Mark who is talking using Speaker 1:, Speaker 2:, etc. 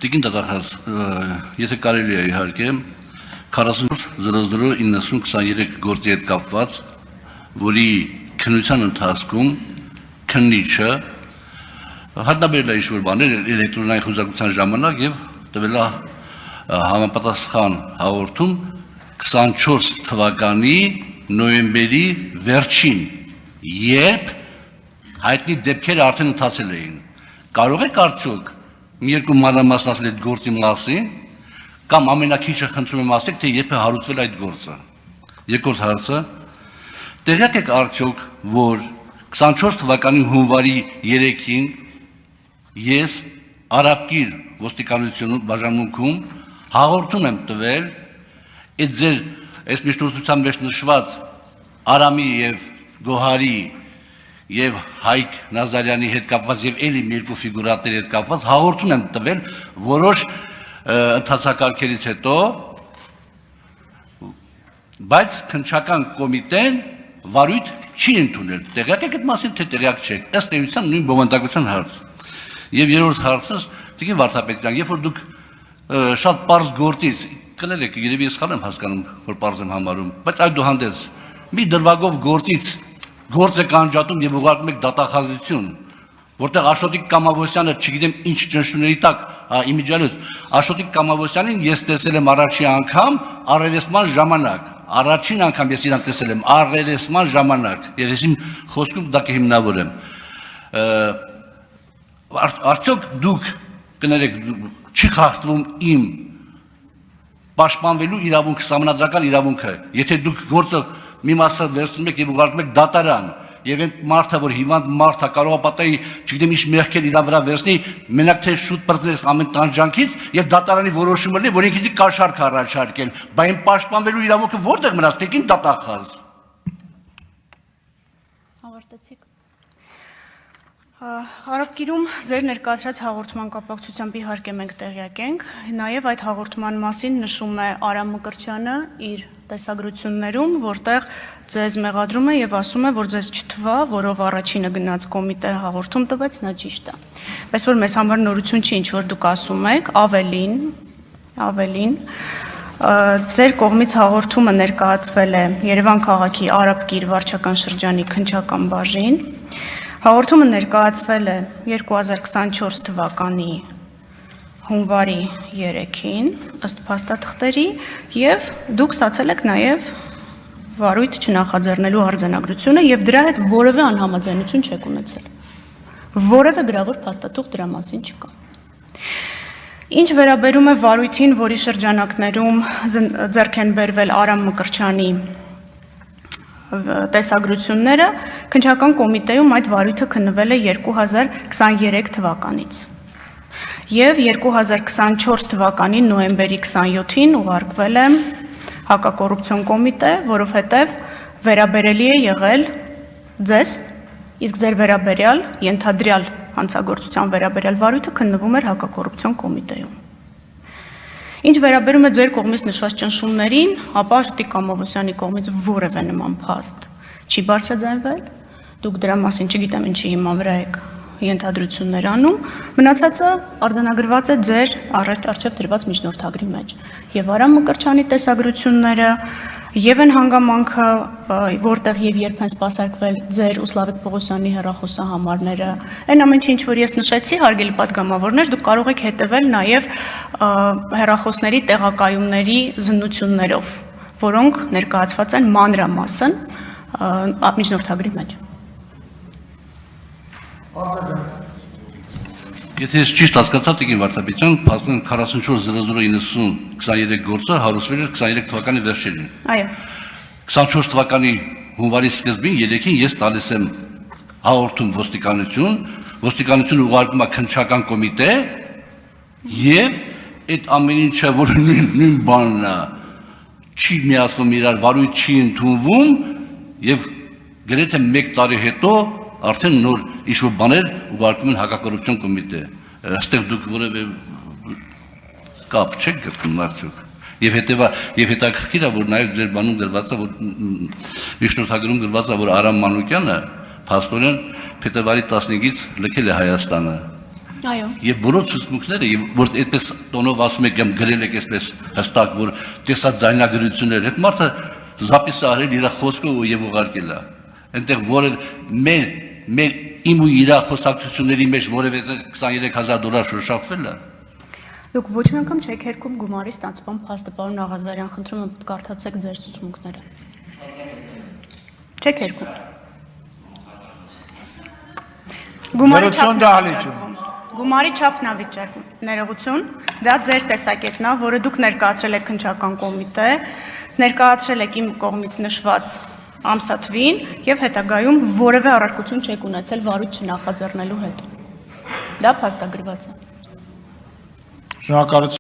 Speaker 1: Տիկին դատախազ, եթե կարելի է իհարկե 44-00-90-23 գործի հետ կապված, որի քննության ընթացքում քննիչը հայտնաբերել է ինչ-որ բաներ էլեկտրոնային խոզարկության ժամանակ և տվել է համապատասխան հաղորդում 24 թվականի նոյեմբերի վերջին, երբ հայտնի դեպքերը արդեն ընթացել էին։ Կարող եք արդյոք մի երկու մանրամասն այդ գործի մասին, կամ ամենակիչը խնդրում եմ ասեք, թե երբ է հարուցվել այդ գործը։ Երկրորդ հարցը, տեղյակ եք արդյոք, որ 24 թվականի հունվարի 3-ին ես Արաբկիր ոստիկանությունում բաժանմունքում հաղորդում եմ տվել այդ ձեր այս միջնորդության մեջ նշված Արամի և Գոհարի և Հայկ Նազարյանի հետ կապված և էլի մի երկու ֆիգուրատների հետ կապված հաղորդում եմ տվել որոշ ընթացակարգերից հետո, բայց քննչական կոմիտեն վարույթ չի ընդունել։ Տեղյակ եք այդ մասին, թե տեղյակ չեք, ըստ էության նույն բովանդակության հարց։ Եվ երրորդ հարցս, Տիկին Վարդապետյան, երբ որ դուք շատ պարզ գործից, կներեք, երևի ես սխալ եմ հասկանում, որ պարզ եմ համարում, բայց այդուհանդերձ մի դրվագով գործից գործ եք անջատում և ուղարկում եք դատախազություն, որտեղ Աշոտիկ Կամավոսյանը, չգիտեմ ինչ ճնշումների տակ, իմիջիալոց, Աշոտիկ Կամավոսյանին ես տեսել եմ առաջին անգամ առերեսման ժամանակ, առաջին անգամ ես իրան տեսել եմ առերեսման ժամանակ, և ես իմ խոսքում դա կհիմնավորեմ։ Արդյոք դուք, կներեք, չի խախտվում իմ պաշտպանվելու իրավունքը, սահմանադրական իրավունքը, եթե դուք գործը մի մասը վերցնում եք և ուղարկում եք դատարան, և այդ մարդը, որ հիվանդ մարդ է, կարող է պատահի, չգիտեմ ինչ մեղքեր իր վրա վերցնի, մենակ թե շուտ պրծես ամեն տանջանքից և դատարանի որոշումը լինի, որ ինքնին կաշառք առաջարկել, բայց իմ պաշտպանվելու իրավունքը որտեղ մնաց, Տիկին դատախազ։
Speaker 2: Ավարտեցիք։ Արաբկիրում ձեր ներկայացրած հաղորդման կապակցությամբ իհարկե մենք տեղյակ ենք, նաև այդ հաղորդման մասին նշում է Արամ Մկրտչյանը իր տեսագրություններում, որտեղ ձեզ մեղադրում է և ասում է, որ ձեզ չթվա, որով առաջինը գնաց կոմիտե հաղորդում տվեց, նա ճիշտ է։ Բայց որ մեզ համար նորություն չի, ինչ որ դուք ասում եք, ավելին, ձեր կողմից հաղորդումը ներկայացվել է Երևան քաղաքի Արաբկիր վարչական շրջանի քննչական բաժին, հաղորդումը ներկայացվել է 2024 թվականի հունվարի 3-ին, ըստ փաստաթղթերի, և դուք ստացել եք նաև վարույթ չնախաձեռնելու արձանագրությունը և դրա հետ որևէ անհամաձայնություն չեք ունեցել։ Որևէ գրավոր փաստաթուղթ դրա մասին չկա։ Ինչ վերաբերում է վարույթին, որի շրջանակներում ձեռք են բերվել Արամ Մկրտչյանի տեսագրությունները, քննչական կոմիտեում այդ վարույթը քննվել է 2023 թվականից և 2024 թվականի նոյեմբերի 27-ին ուղարկվել է հակակոռուպցիոն կոմիտե, որովհետև վերաբերելի է եղել ձեզ, իսկ ձեր վերաբերյալ, ենթադրյալ հանցագործության վերաբերյալ վարույթը քննվում էր հակակոռուպցիոն կոմիտեում։ Ինչ վերաբերում է ձեր կողմից նշված ճնշումներին, ապա Աշոտիկ Կամավոսյանի կողմից որևէ նման փաստ չի բարձրաձայնվել, դուք դրա մասին չգիտեմ ինչի հիման վրա եք ենթադրություններ անում, մնացածը արձանագրված է ձեր առջև դրված միջնորդագրի մեջ։ Եվ Արամ Մկրտչյանի տեսագրությունները, և են հանգամանքը, որտեղ և երբ են սպասարկվել ձեր ու Սլավիկ Պողոսյանի հեռախոսահամարները, այն ամեն ինչ, որ ես նշեցի, հարգելի պատգամավորներ, դուք կարող եք հետևել նաև հեռախոսների տեղակայումների զննություններով, որոնք ներկայացված են մանրամասն միջնորդագրի մեջ։
Speaker 1: Եթե ես ճիշտ հասկացա, Տիկին Վարդապետյան, փաստորեն 44-00-90-23 գործը հարուցվել էր 23 թվականի վերջերին։
Speaker 2: Այո։
Speaker 1: 24 թվականի հունվարի սկզբին 3-ին ես տալիս եմ հաղորդում ոստիկանություն ուղարկում է քննչական կոմիտե և այդ ամեն ինչը, որ նույն բանն է, չի միացվում իրար, վարույթ չի ընդունվում և գրեթե մեկ տարի հետո արդեն նոր ինչ-որ բաներ ուղարկում են հակակոռուպցիոն կոմիտե։ Այստեղ դուք որևէ կապ չեք գտնում արդյոք։ Եվ հետաքրքիր է, որ նաև ձեր բանում գրված է, որ միջնորդագրում գրված է, որ Արամ Մանուկյանը փաստորեն փետրվարի 15-ից լքել է Հայաստանը։
Speaker 2: Այո։
Speaker 1: Եվ բոլոր ցուցմունքները, եւ որ այդպես տոնով ասում եք կամ գրել եք այսպես հստակ, որ տեսած ձայնագրություններ, այդ մարդը զապիսը արել իր խոսքով եւ ուղարկել է։ Այնտեղ որը մեր իմ ու իր խոսակցությունների մեջ որևէ $23000 շոշափվել է։
Speaker 2: Դուք ոչ մի անգամ չեք հերքում գումարի ստացման փաստը, պարոն Աղազարյան, խնդրում եմ կարդացեք ձեր ցուցմունքները։ Չեք հերքում։ Գումարի չափն է վիճակում։ Ներողություն, դա ձեր տեսակետն է, որը դուք ներկայացրել եք քննչական կոմիտե, ներկայացրել եք իմ կողմից նշված ամսաթվին եւ հետագայում որևէ առարկություն չեք ունեցել վարույթ չնախաձեռնելու հետ։ Դա փաստագրված է։
Speaker 3: Շնորհակալություն։